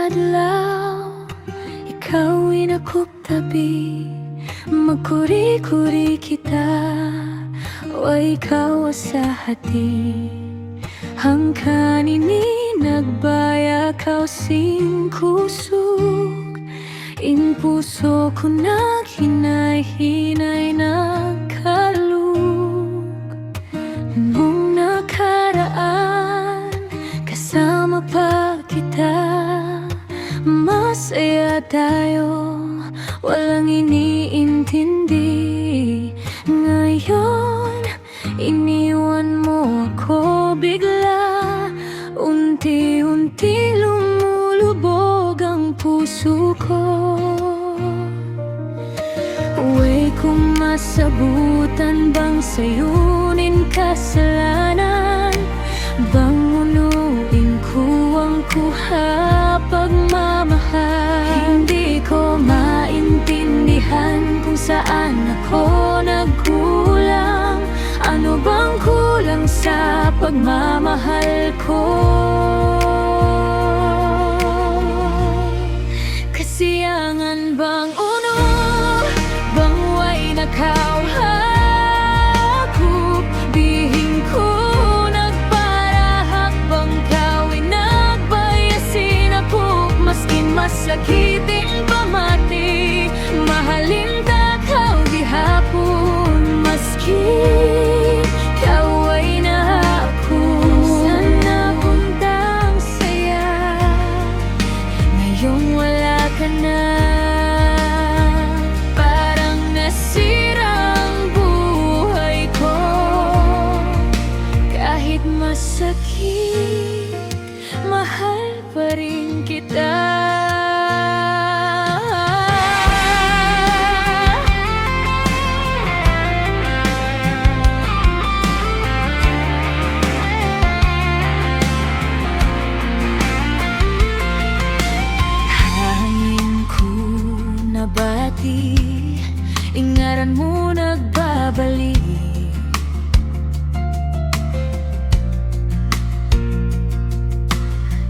adlaw, ikaw inakop tabi, magkuri-kuri kita, o ikaw sa hati. Hangkan ini nagbaya kau sing kusog, in puso ko naghinay-hinay nagkalug. Nung nakaraan, kasama pa kita, masaya tayo, walang iniintindi. Ngayon, iniwan mo ako bigla, unti-unti lumulubog ang puso ko. Uy, kung masabutan bang sayunin kasalanan, bang unuin ko ang kuha pagmamahal. Hindi ko maintindihan kung saan ako nagkulang, ano bang kulang sa pagmamahal ko? Kasiyangan bang uno, bang way nakauhakop, bihing ko nagparahak, bang kawin nagbayasin ako, maskin masakitin pamati, mahalin takaw gihapon, maski kaway na ako. Sana puntang saya, ngayong wala ka na, parang nasirang buhay ko. Kahit masakit, mahal pa rin kita. Nabati, ingaran mo nagbabalik.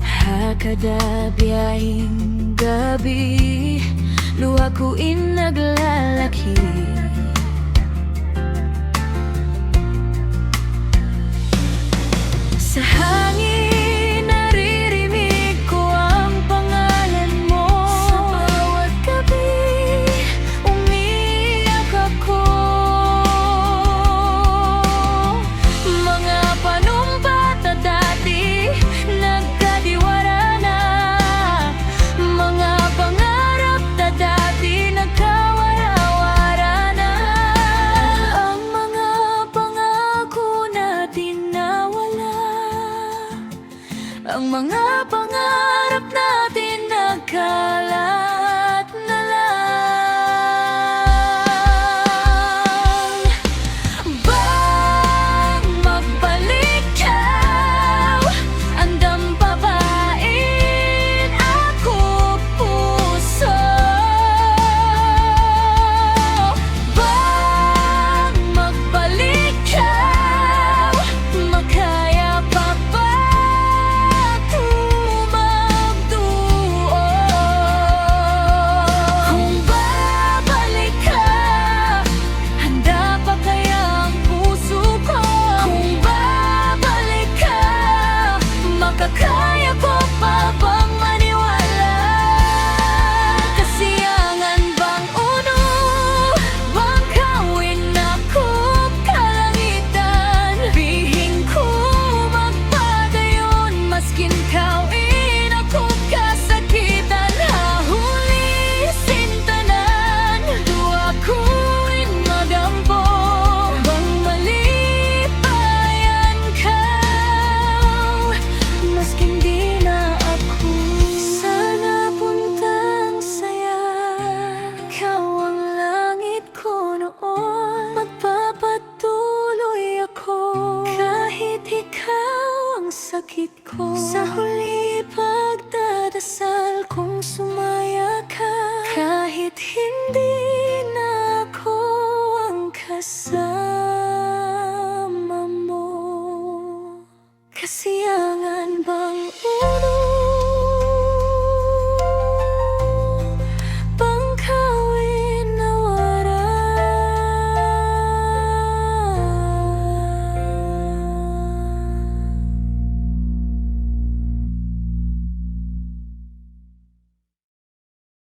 Hakada biyahing gabi, luha ko naglalaki. Sa hangin naririnig ko ang pangalan mo. Sa bawat gabi umiiyak ako. Mga panumbata dati nagkadiwara na, mga pangarap na dati nagkawara-wara na. Ang mga pangako natin nawala, ang mga pangarap natin nagkalat na lang. Bang magbalik ka, andam papain ako puso. Bang magbalik ka, makaya pa ba tumagduo? Kung babalik ka, handa pa kaya ang puso ko? Kung babalik ka, makakaya ko pa bang maniwala? Kasiyangan bang uno, bang kawin akop kalangitan, bihing ko magpadayon, maskin kawin akop kasakitan. Hahuli sintanan, duwa ko'y magampo, bang malipayan ka, maskin di na ako. Sana puntang saya, ikaw ang langit ko noon, magpapatuloy ako, kahit ikaw ang sakit ko. Sa huli pagdadasal kong sumaya ka, kahit hindi na ako ang kasama mo. Kasi